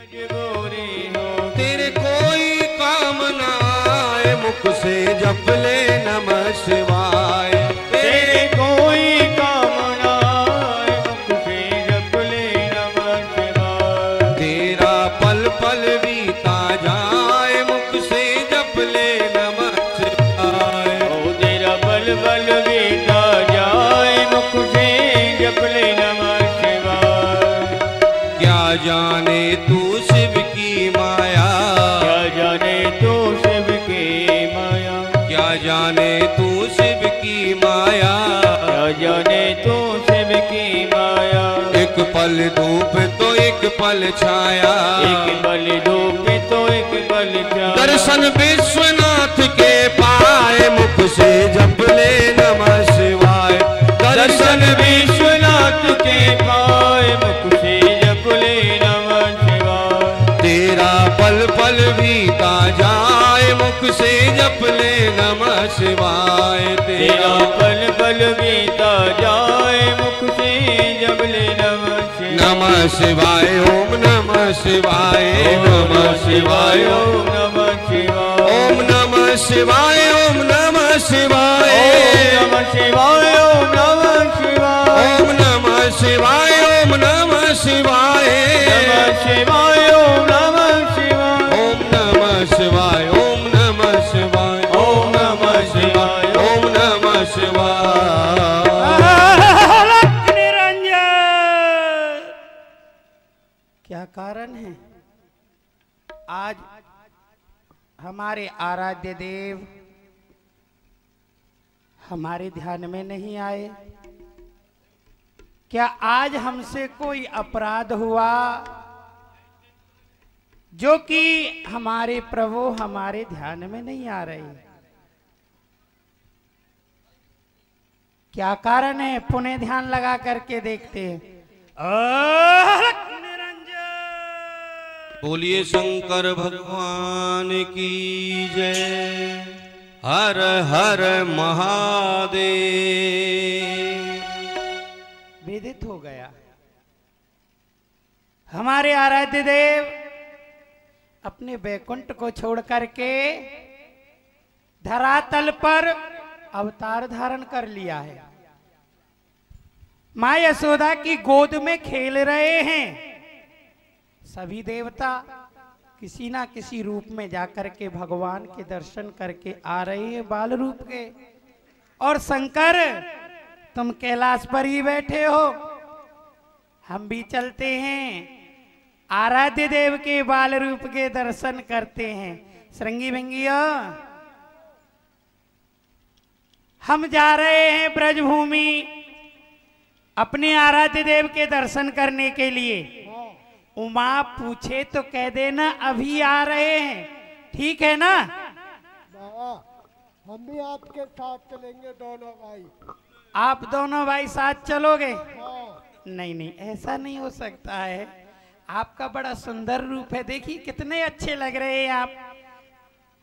मजबूरी हो। तेरे कोई काम ना आए मुख से जप ले नमः शिवाय। तेरे कोई काम ना आए मुख से जप ले नमः शिवाय। तेरा पल पल बीता जाए मुख से जप ले नमः शिवाय। ओ तेरा पल पल बीता जाए मुख से जप ले नमः शिवाय। क्या जाने तू शिव की माया, क्या जाने तू शिव की माया, क्या जाने तू शिव की माया। क्या जाने तू शिव की माया। एक पल धूप तो एक पल छाया, एक पल धूप तो एक पल छाया। दर्शन विश्वनाथ के पाए मुख से जप ले नमः शिवाय। दर्शन विश्वनाथ के पाए मुख से जप ले नमः शिवाय। तेरा पल पल बीता जाए मुख से जप ले नमः शिवाय। तेरा पल पल बीता जाए मुख से जप ले नमः शिवाय। नमः शिवाय ओम नमः शिवाय नमः शिवाय ओम नमः शिवाय। ओम नमः शिवाय ओम नमः शिवाय ओम नमः शिवाय ओम नमः शिवाय। ओम नमः शिवाय ओम नमः शिवाय नमः शिवाय ओम नमः शिवाय। ओम नमः शिवाय ओम नमः शिवाय ओम नमः शिवाय ओम नमः शिवाय। निरंजन क्या कारण है आज हमारे आराध्य देव हमारे ध्यान में नहीं आए? क्या आज हमसे कोई अपराध हुआ जो कि हमारे प्रभु हमारे ध्यान में नहीं आ रहे? क्या कारण है? पुनः ध्यान लगा करके देखते हैं। बोलिए शंकर भगवान की जय। हर हर महादेव। वेदित हो गया हमारे आराध्य देव अपने बैकुंठ को छोड़ करके धरातल पर अवतार धारण कर लिया है। मां यशोदा की गोद में खेल रहे हैं। सभी देवता किसी ना किसी रूप में जाकर के भगवान के दर्शन करके आ रहे हैं बाल रूप के। और शंकर तुम कैलाश पर ही बैठे हो, हम भी चलते हैं आराध्य देव के बाल रूप के दर्शन करते हैं। श्रृंगी भंगिया हम जा रहे हैं ब्रजभूमि अपने आराध्य देव के दर्शन करने के लिए। उमा पूछे तो कह देना अभी आ रहे हैं, ठीक है ना? हम भी आपके साथ चलेंगे दोनों भाई। आप दोनों भाई साथ चलोगे? हाँ। नहीं नहीं ऐसा नहीं हो सकता है। आपका बड़ा सुंदर रूप है, देखिए कितने अच्छे लग रहे हैं आप।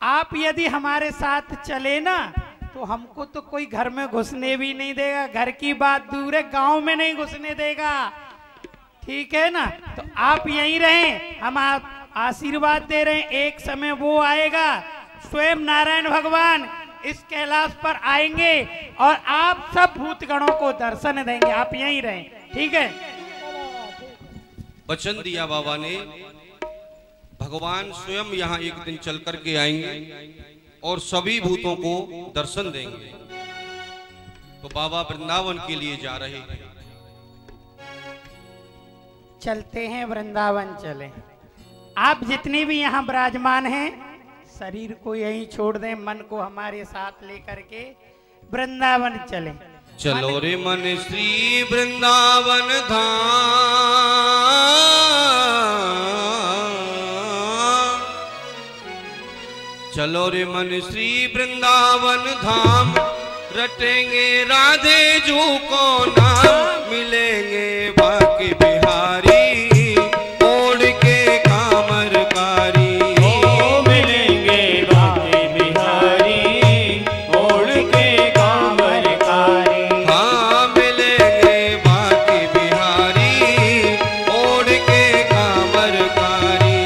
आप यदि हमारे साथ चले ना तो हमको तो कोई घर में घुसने भी नहीं देगा। घर की बात दूर है, गांव में नहीं घुसने देगा, ठीक है ना? तो आप यहीं रहें, हम आप आशीर्वाद दे रहे हैं। एक समय वो आएगा स्वयं नारायण भगवान इस कैलाश पर आएंगे और आप सब भूतगणों को दर्शन देंगे। आप यहीं रहें, ठीक है? वचन दिया बाबा ने, भगवान स्वयं यहाँ एक दिन चल करके आएंगे और सभी भूतों को दर्शन देंगे। तो बाबा वृंदावन के लिए जा रहे हैं। चलते हैं वृंदावन चलें। आप जितने भी यहाँ विराजमान हैं शरीर को यहीं छोड़ दें, मन को हमारे साथ लेकर के वृंदावन चलें। चलो रे मन श्री वृंदावन धाम, चलो रे मन श्री वृंदावन धाम। रटेंगे राधे जू को नाम, मिलेंगे बाकी बिहारी ओढ़ के कामरकारी। मिलेंगे बाकी बिहारी ओढ़ के कामरकारी। हाँ मिलेंगे बाकी बिहारी ओढ़ के कामरकारी।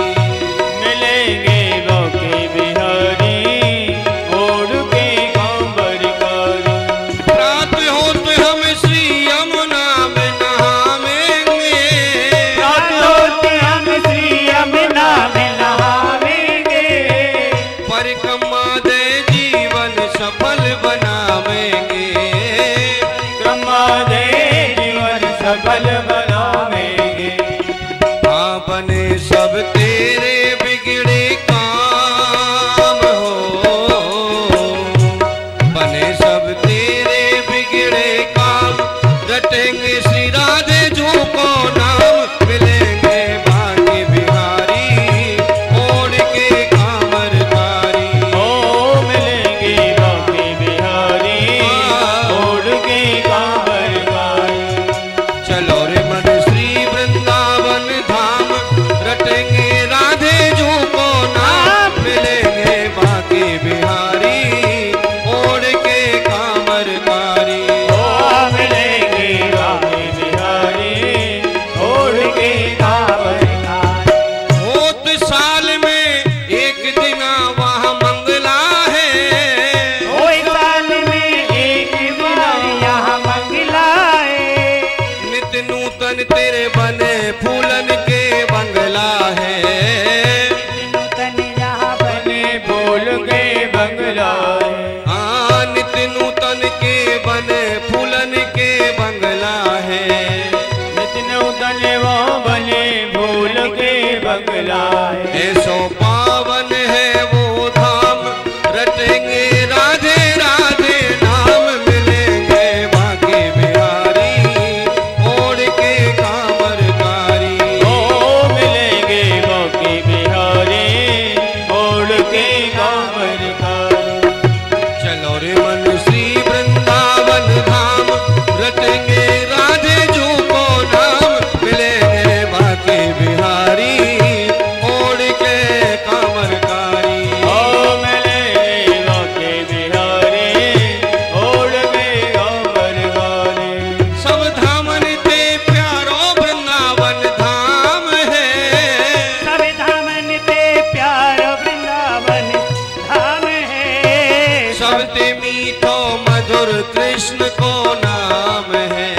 अति मीठो मधुर कृष्ण को नाम है,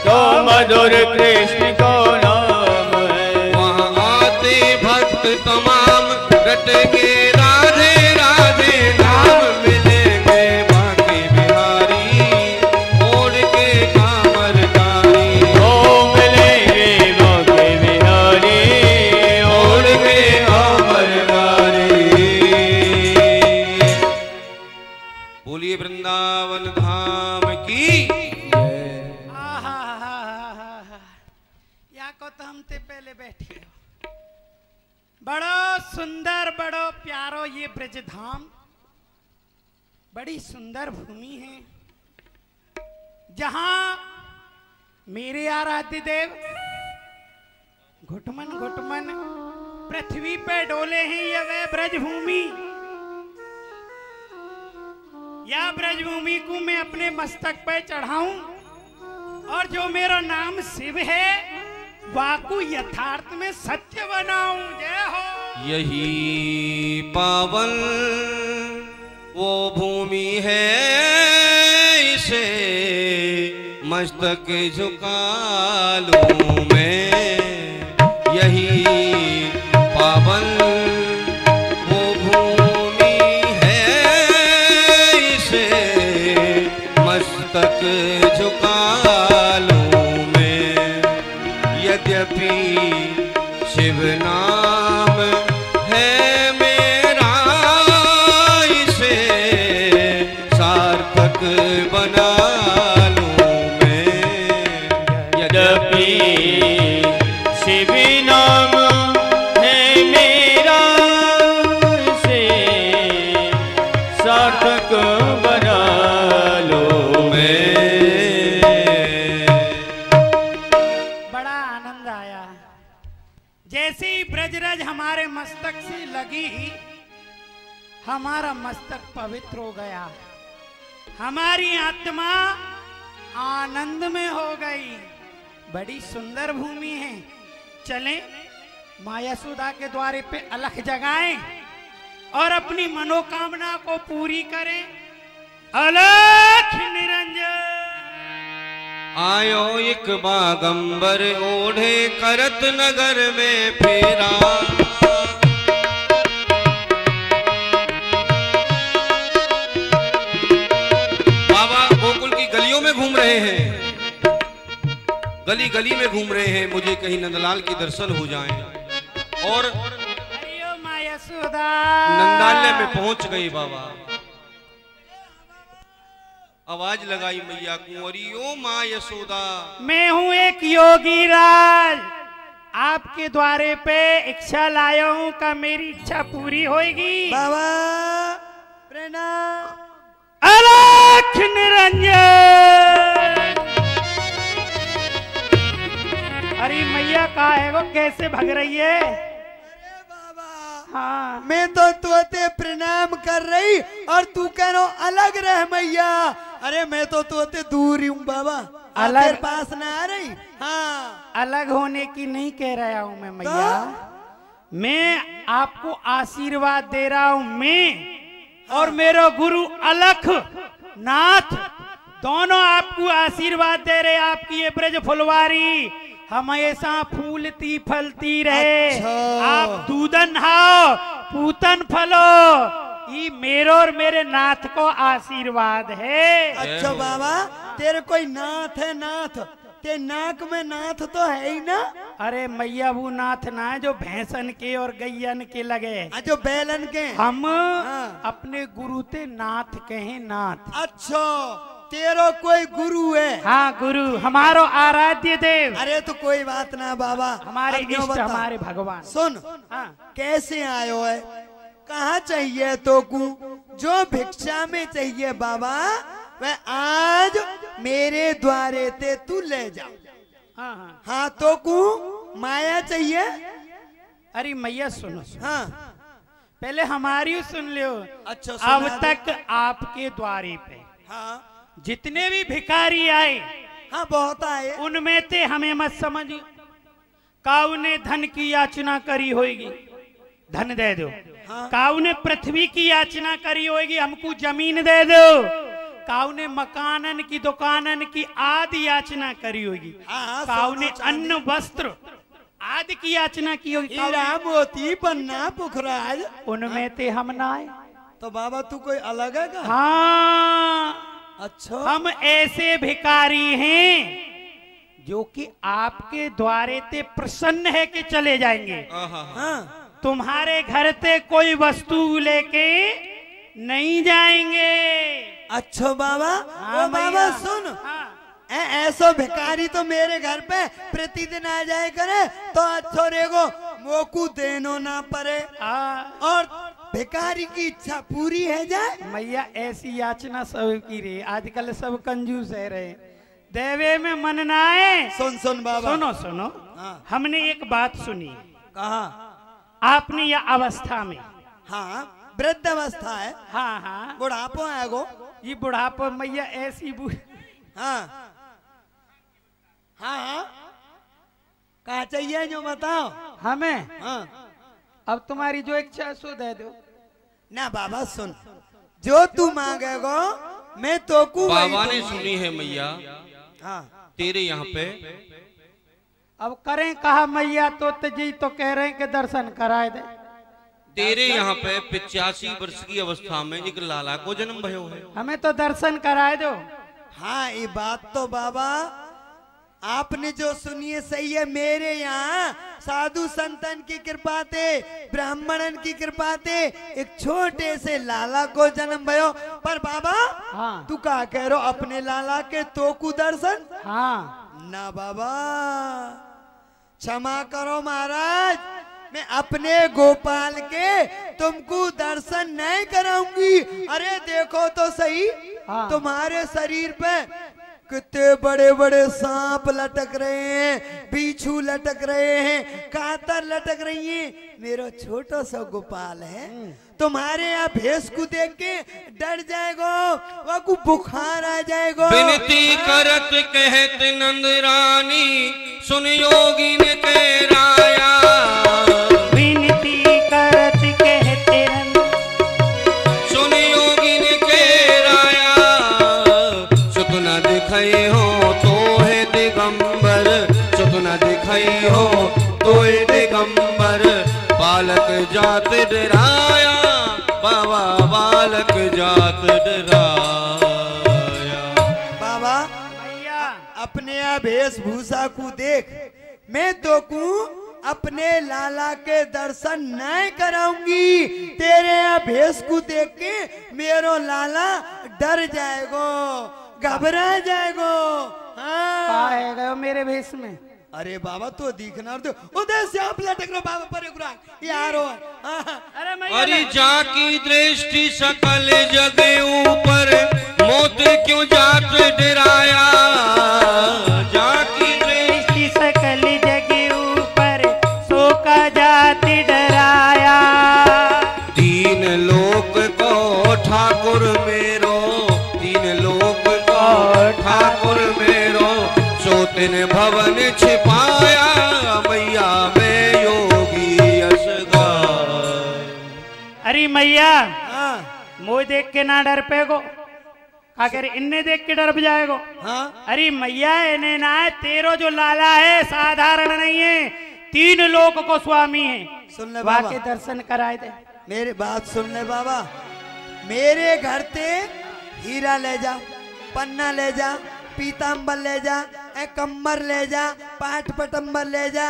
तो मधुर कृष्ण को नाम है। वहाँ आते भक्त तमाम रट के राधे राधे नाम मिलेंगे। बांके बिहारी ओढ़ के कामरधारी, ओ मिलेंगे बांके बिहारी ओढ़ के कामरधारी। बोलिए वृंदावन धाम की। या को तो हम ते पहले बैठे हो। बड़ो सुंदर बड़ो प्यारो ये ब्रज धाम, बड़ी सुंदर भूमि है जहां मेरे आराध्य देव घुटमन घुटमन पृथ्वी पे डोले हैं। यह वह ब्रज भूमि, या ब्रज भूमि को मैं अपने मस्तक पे चढ़ाऊं और जो मेरा नाम शिव है वाकु यथार्थ में सत्य बनाऊं। जय हो। यही पावन वो भूमि है, इसे मस्तक झुका लूं मैं। यही पावन वो भूमि है, इसे मस्तक झुका लूं मैं। यद्यपि शिव नाम है मेरा, इसे सार्थक बना लूं मैं। यद्यपि शिव नाम है मेरा, इसे सार्थक बना लो मैं। बड़ा आनंद आया। जैसे ही ब्रजरज हमारे मस्तक से लगी, हमारा मस्तक पवित्र हो गया, हमारी आत्मा आनंद में हो गई। बड़ी सुंदर भूमि है। चलें माँ यशोदा के द्वारे पे अलख जगाएं और अपनी मनोकामना को पूरी करें। अलख निरंजन आयो एक बागंबर ओढ़े करत नगर में फेरा। बाबा गोकुल की गलियों में घूम रहे हैं, गली गली में घूम रहे हैं। मुझे कहीं नंदलाल के दर्शन हो जाएं। और हरिओ माँ यशोदा। नंदालय में पहुंच गई बाबा। आवाज लगाई मैया कुंवरी, ओ माँ यशोदा। मैं हूँ एक योगी राज, आपके द्वारे पे इच्छा लाया हूँ। का मेरी इच्छा पूरी होगी? बाबा प्रणाम। अलख निरंजन। अरे मैया कहा है वो, कैसे भग रही है? अरे बाबा हाँ मैं तो तुझे प्रणाम कर रही और तू कहो अलग रह मैया। अरे मैं तो तुझे दूर ही हूँ बाबा, अलग- तेरे पास ना आ रही। हाँ अलग होने की नहीं कह रहा हूँ मैं मैया, मैं आपको आशीर्वाद दे रहा हूँ। मैं और मेरा गुरु अलख नाथ दोनों आपको आशीर्वाद दे रहे। आपकी ये ब्रज फुलवारी हमेशा फूलती फलती रहे। अच्छा। आप दूधन हाओ पूतन फलो, ये मेरे और मेरे नाथ को आशीर्वाद है। अच्छा बाबा, तेरे कोई नाथ है? नाथ ते नाक में नाथ तो है ही ना। अरे मैया वो नाथ ना है जो भैंसन के और गैयन के लगे। जो बैलन के हम हाँ। अपने गुरु ते नाथ कहें नाथ। अच्छा तेरो कोई गुरु है? हाँ गुरु हमारो आराध्य देव। अरे तो कोई बात ना बाबा, हमारे अब यूं इष्ट बता। हमारे भगवान। सुन हाँ कैसे आयो है, कहाँ चाहिए तो को? जो भिक्षा में चाहिए बाबा वह आज मेरे द्वारे ते तू ले जा। हाँ हाँ। हाँ तो को माया चाहिए? अरे मैया सुनो, सुनो। हाँ पहले हमारी सुन लो। अच्छा अब सुना दे। तक आपके द्वारे पे हाँ जितने भी भिखारी आए हाँ बहुत आए। उनमें ते हमें मत समझिए काऊ ने धन की याचना करी होगी, धन दे दो। हाँ। काऊ ने पृथ्वी की याचना करी होगी, हमको जमीन दे दो। काऊ ने मकानन की दुकानन की आदि याचना करी होगी। हाँ, काऊ ने सोना चांदी। अन्न वस्त्र आदि की याचना की होगी। हीरा मोती पन्ना पुखराज, उनमें ते हम ना आए। तो बाबा तू कोई अलग है क्या? हाँ, अच्छा, हम ऐसे भिखारी हैं जो कि आपके द्वारे ते प्रसन्न है कि चले जाएंगे। हाँ, तुम्हारे घर से कोई वस्तु लेके नहीं जाएंगे। अच्छा बाबा। हाँ ओ बाबा भैया। सुन, हाँ। ऐसो भिखारी तो मेरे घर पे प्रतिदिन आ जाए करे तो अच्छो रेगो मोकू देनो ना पड़े हाँ। और भिखारी की इच्छा पूरी है जाए। मैया ऐसी याचना सब की रे, आजकल सब कंजूस है रहे, देवे में मन ना आए। सुन सुन बाबा, सुनो सुनो, हाँ। हमने एक बात सुनी। कहा? आपने यह अवस्था में, हाँ, वृद्ध अवस्था है, हाँ हाँ, बुढ़ापो है गो। ये बुढ़ापा मैया ऐसी हाँ हाँ हाँ, कहा चाहिए जो बताओ हमें। हाँ। अब तुम्हारी जो इच्छा है सो दे दो। ना बाबा सुन, जो तू मांगेगो मैं तो को बाबा ने सुनी है मैया हाँ। तेरे यहाँ पे। अब करें कहा मैया, तो जी तो कह रहे हैं कि दर्शन कराए दे। तेरे यहाँ पे 85 वर्ष की अवस्था में एक लाला को जन्म भयो है। हमें तो दर्शन कराए दो। हाँ, ये बात तो बाबा आपने जो सुनी है सही है। मेरे यहाँ साधु संतन की कृपा थे, ब्राह्मणन की कृपा थे, एक छोटे से लाला को जन्म भयो। पर बाबा हाँ। तू क्या कह रहे हो अपने लाला के तो को दर्शन? हाँ, ना बाबा, क्षमा करो महाराज, मैं अपने गोपाल के तुमको दर्शन नहीं कराऊंगी। अरे देखो तो सही, हाँ। तुम्हारे शरीर पे कितने बड़े बड़े सांप लटक रहे हैं, बिच्छू लटक रहे हैं, कातर लटक रही है। मेरा छोटा सा गोपाल है, तुम्हारे यहाँ भेष को देख के डर जाएगा, वह को बुखार आ जाएगा। विनती करत कहत नंद रानी, सुन योगी ने कह राया। विनती करत कहते रन, सुन योगी ने कह राया। सुत न दिखाई हो तो है दिगंबर, सुत न दिखाई हो तो है दिगंबर। बालक जात डराया, बाबा बालक जात डराया। बाबा मैया अपने यहाँ वेशभूषा को देख मैं तो को अपने लाला के दर्शन नहीं कराऊंगी। तेरे यहाँ भेष को देख के मेरो लाला डर जाएगो, घबरा जाएगो। हाँ। कहा है गयो मेरे भेष में? अरे बाबा तो दिखना दो, उधर से आप लटक रहो बाबा पर यार। अरे मैया अरे जाकी दृष्टि सकल जग ऊपर, मौत क्यों जात डराया। जाकी दृष्टि सकल जग ऊपर, सो का जात डराया। तीन लोक को ठाकुर मेरो, तीन लोक को ठाकुर मेरो। सो तिन भवन छिपाया, मैया में योगी यश गाय। अरे मैया हाँ मोह देख के ना डर पेगो, का कह रहे इन्हें देख के डर जाएगो। हाँ। अरे मैया इन्हें ना है, तेरो जो लाला है साधारण नहीं है, 3 लोक को स्वामी है। सुन ले वहाँ बाबा, के दर्शन कराए दे। मेरी बात सुन ले बाबा, मेरे घर ते हीरा ले जा, पन्ना ले जा, पीताम्बर ले जा, कम्बर ले जा, पाठ पटम्बर ले जा,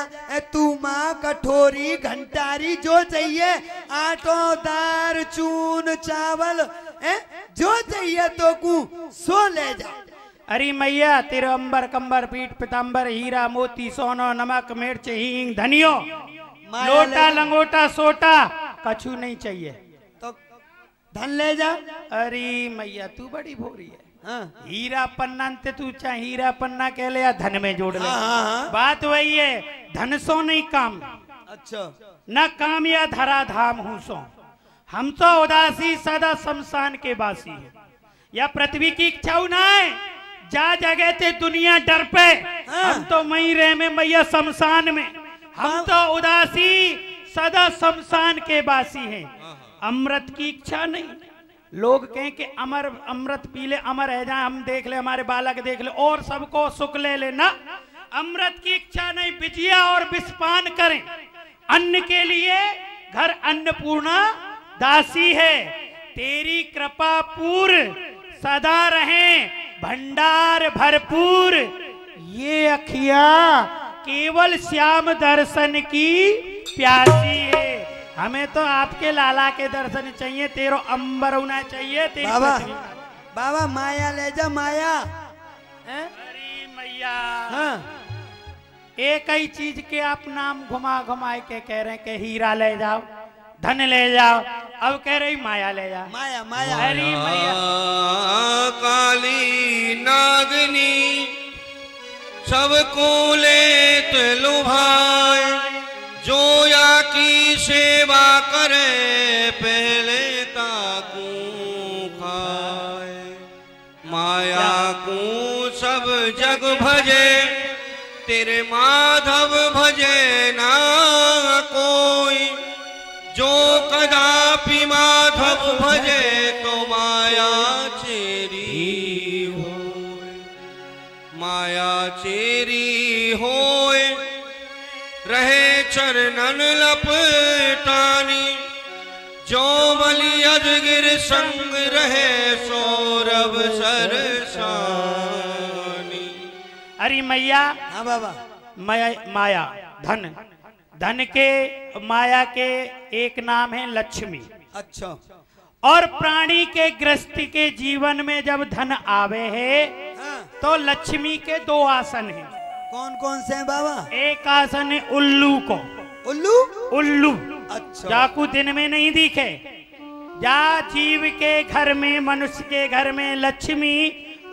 तूमा कठोरी घंटारी जो चाहिए, आटो दार चून चावल जो चाहिए तो को सो ले जा। अरे मैया तेरे अंबर कंबर पीठ पिताम्बर हीरा मोती सोनो नमक मिर्च हींग धनियो लोटा लंगोटा सोटा कछु नहीं चाहिए तो धन ले जा। अरे मैया तू बड़ी भोरी है। हाँ हीरा पन्ना ते तू चाहे हीरा पन्ना कह ले या धन में जोड़ ले। हाँ हाँ हाँ। बात वही है, धन सो नहीं काम, अच्छा न काम या धरा धाम हूं सो। हम तो उदासी सदा शमशान के बासी है, या पृथ्वी की इच्छा ना है जा जगह थे दुनिया डर पे। हाँ। हम तो मई रहे में मैया शमशान में, हम तो उदासी सदा शमशान के बासी हैं। अमृत की इच्छा नहीं। लोग कहें कि अमर अमृत पी ले, अमर रह जाए, हम देख ले, हमारे बालक देख ले, और सबको सुख ले लेना। अमृत की इच्छा नहीं, बिजिया और विषपान करें। अन्न के लिए घर अन्नपूर्णा दासी है, तेरी कृपा पूर्ण सदा रहे, भंडार भरपूर। ये अखियां केवल श्याम दर्शन की प्यासी है। हमें तो आपके लाला के दर्शन चाहिए, तेरो अंबर होना चाहिए। बाबा बाबा माया ले जा, माया। अरे मैया, हाँ। एक ही चीज के आप नाम घुमा घुमाए के कह रहे हैं कि हीरा ले जाओ, धन ले जाओ, अब कह रही माया ले जाओ। माया माया। अरे मैया, काली नागनी सबको लेत लुभाए, जो या की सेवा करे पहले ताकू खाए। माया को सब जग भजे, तेरे माधव भजे ना कोई। जो कदापि माधव भजे तो माया चेरी होए, माया चेरी होए। रहे चरणन लपटानी, जो बलि अजगिर संग रहे सौरभ सरसानी। अरे मैया, हाँ बाबा। माया धन, धन के माया के एक नाम है लक्ष्मी। अच्छा। और प्राणी के गृहस्थी के जीवन में जब धन आवे है, हाँ। तो लक्ष्मी के दो आसन हैं। कौन कौन से हैं बाबा? एक आसन है उल्लू को। उल्लू? उल्लू। अच्छा। जाकू दिन में नहीं दिखे, जा जीव के घर में, मनुष्य के घर में लक्ष्मी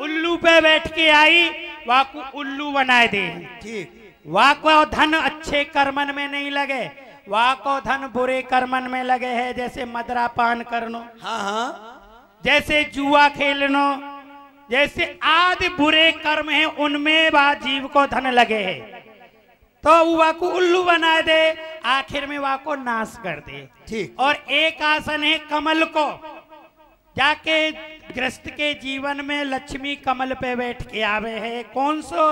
उल्लू पे बैठ के आई, वाकू उल्लू बनाए दे। ठीक। वाको धन अच्छे कर्मन में नहीं लगे, वाको धन बुरे कर्मन में लगे है। जैसे मदरा पान करनो, हाँ हाँ, जैसे जुआ खेलनो, जैसे आदि बुरे कर्म हैं, उनमें वह जीव को धन लगे है, तो वाको उल्लू बना दे, आखिर में वाको नाश कर दे। ठीक। और एक आसन है कमल को, जाके गृहस्थ के जीवन में लक्ष्मी कमल पे बैठ के आवे है। कौन सो?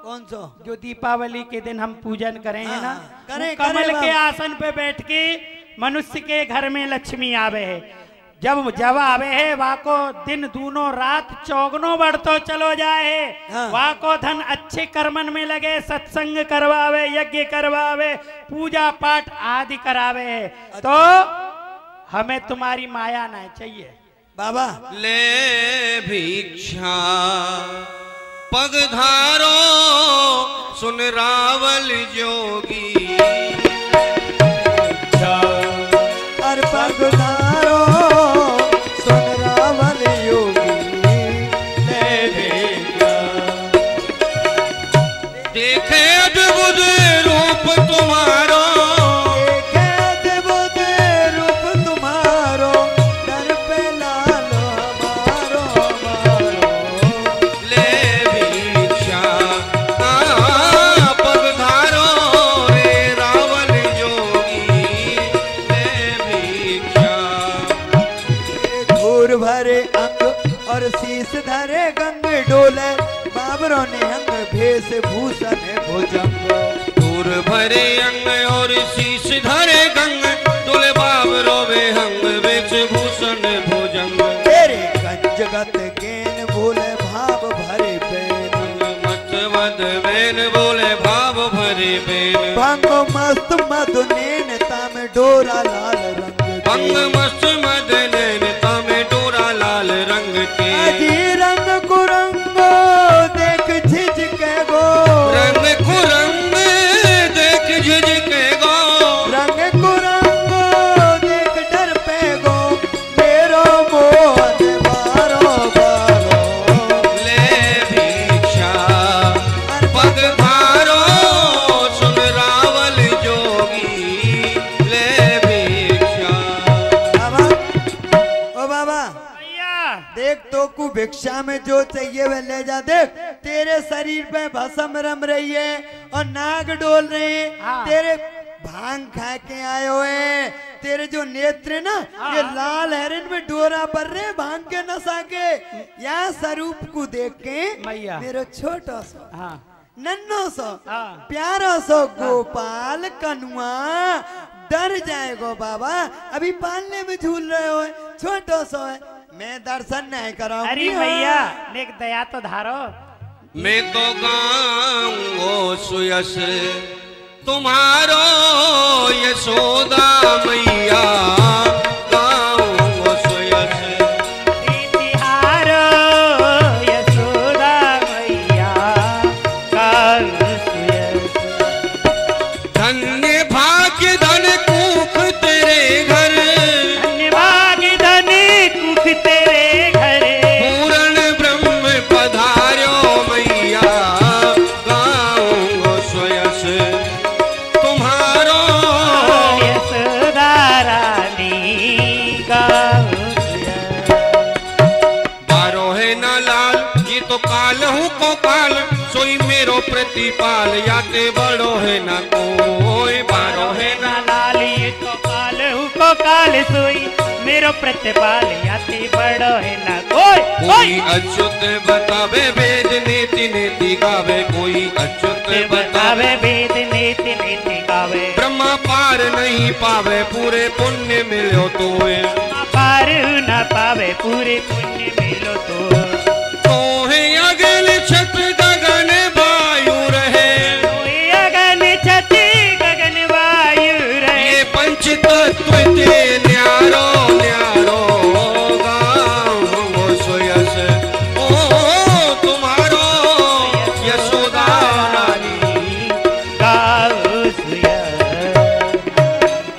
कौन सो? जो दीपावली के दिन हम पूजन करें है ना, करें, कमल करें के आसन पे बैठ के मनुष्य के घर में लक्ष्मी आवे है। जब आवे है, वाको दिन दूनो रात चौगनो बढ़तो चलो जाए है। हाँ। वाको धन अच्छे कर्मन में लगे, सत्संग करवावे, यज्ञ करवावे, पूजा पाठ आदि करावे है। तो हमें तुम्हारी माया ना चाहिए बाबा। ले भिक्षा पगधारो सुन रावल जोगी। अर पगधारो सुन रावल योगी। ले भिक्षा देखे अद्भुत रूप तुम्हारो, देखे अद्भुत रूप तुम्हारो, दर पे लालो हमारो हमारो। ले भिक्षा पगधारो रे रावल जोगी। ले भिक्षा धूर भरे अंग और शीश धरे गंग डोले, बाबरों ने अंग भेष भूषण भुजंग। दूर भरे अंग और शीश धरे गंग, दुल बाबरो वे हंग बेच भूषण भोजंग। तेरे कंजगत गेन बोले भाव भरे बेन, मत मद बेन बोले भाव भरे बेन। भंग मस्त मधुनेन ताम डोरा लाल रंग के। भंग मस्त मद नैनता में डोरा लाल रंग के। अजी रंग कुरंगो देख झिझके गो, रंग कुरंग देख झिझके गो। रंग कुरंगो देख डर पे गो, मेरो मोहन बारो बारो। ले भिक्षा पगधारो सुन रावल जोगी। ले भिक्षा। बाबा, ओ बाबा, भैया। देख तो को भिक्षा में जो चाहिए वह ले जा। देख तेरे शरीर पे भस्म रम रही है और नाग डोल रहे हैं। हाँ। तेरे भांग खा के आए हुए, तेरे जो नेत्र ना ये लाल हेरन में डोरा पर रहे भांग के नशा के। यहाँ स्वरूप को देख के मैया मेरा छोटा सा हाँ नन्नो सो हाँ। प्यारा सो गोपाल कनुआ डर जाएगो बाबा, अभी पालने में झूल रहे हो, छोटो सो है, मैं दर्शन नहीं कराऊंगी। अरे मैया नेक दया तो धारो। मैं तो गाऊंगो सुयस तुम्हारो यशोदा मैया, गाऊंगो सुयस तिहारो यशोदा मैया, गाऊं सुयस। धन्य भाग्य धन कुख तेरे घर, धन्य भाग्य धन कुख तेरे घर, पूर्ण ब्रह्म पधार्यो मैया, गाऊंगो सुयस तुम्हारो यशोदा रानी, गाऊं सुयस। बारो है ना लाल ये तो काल हूँ को काल, सोई मेरो प्रतिपाल याते बड़ो है ना कोई, बारो है ना लाल ये तो काल को काल सोई, मेरो प्रतिपाल याति बड़ो है ना कोई। कोई अच्युत बतावे वेद नीति नीति गावे, कोई अच्युत बतावे वेद नीति नीति गावे, ब्रह्मा पार नहीं पावे पूरे पुण्य मिलो तो, पार न पावे पूरे पुण्य मिलो तो। है अगल छत गगन वायु रहे, गगन छति गगन वायु रहे, ये पंच तत्व ते न्यारो न्यारो, गाऊंगो सुयस ओ तुम्हारो यशोदा रानी, गाऊं सुयस।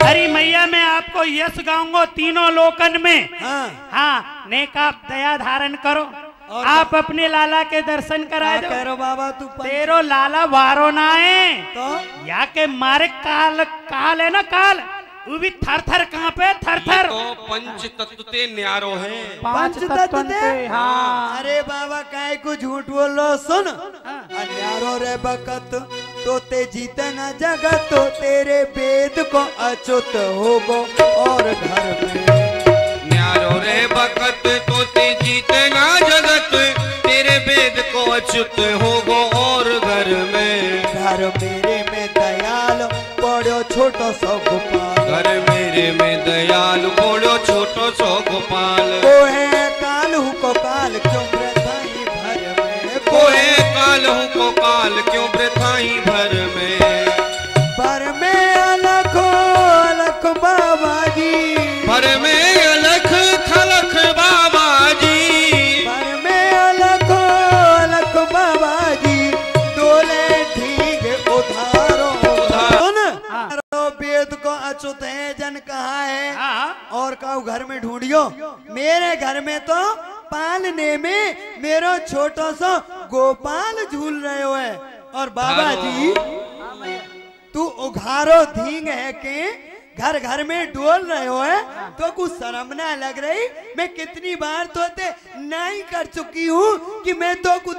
अरे मैया मैं आपको यश गाऊंगा तीनों लोकन में। हाँ हाँ नेक आप दया धारण करो, आप अपने लाला के दर्शन करा क्या दो। कह रहे हो बाबा तू तेरो लाला वारो ना है तो या के मारे काल काल है ना काल, वो भी थर थर कांपे थर थर। तो पंच तत्व ते न्यारो है, पांच तत्व ते, हाँ। अरे बाबा काय को झूठ बोल लो, सुन अन्यारो रे बकत तो ते जीते न जगत, तो तेरे वेद को अच्युत होगो और घर में, न्यारो रे बकत तो ते जीते ना जगत, तेरे वेद को अच्युत होगो और घर में, घर मेरे में दयाल पड़ो छोटो सो गोपाल, घर मेरे में दयाल बोलो छोटो सो गोपाल, वो है काल हूँ को काल क्यों प्रथाई भर में, कोहे काल हूँ को काल क्यों प्रथाई भर में, भर में अलख अलख बाबा जी, भर में अलख खलख बाबा जी, भर में अलख अलख बाबा जी, डोले ठीक उधारो सुन वेद को अच्युत है जन कहा है, हाँ। और काऊ घर में ढूंढियो, मेरे घर में तो पालने में मेरो छोटो सो गोपाल झूल रहे हो है, और बाबा जी तू उघारो धींग है के घर घर में डोल रहे हो है, तो कुछ शर्म ना लग रही? मैं कितनी बार तो नहीं कर चुकी हूँ कि मैं तो कुछ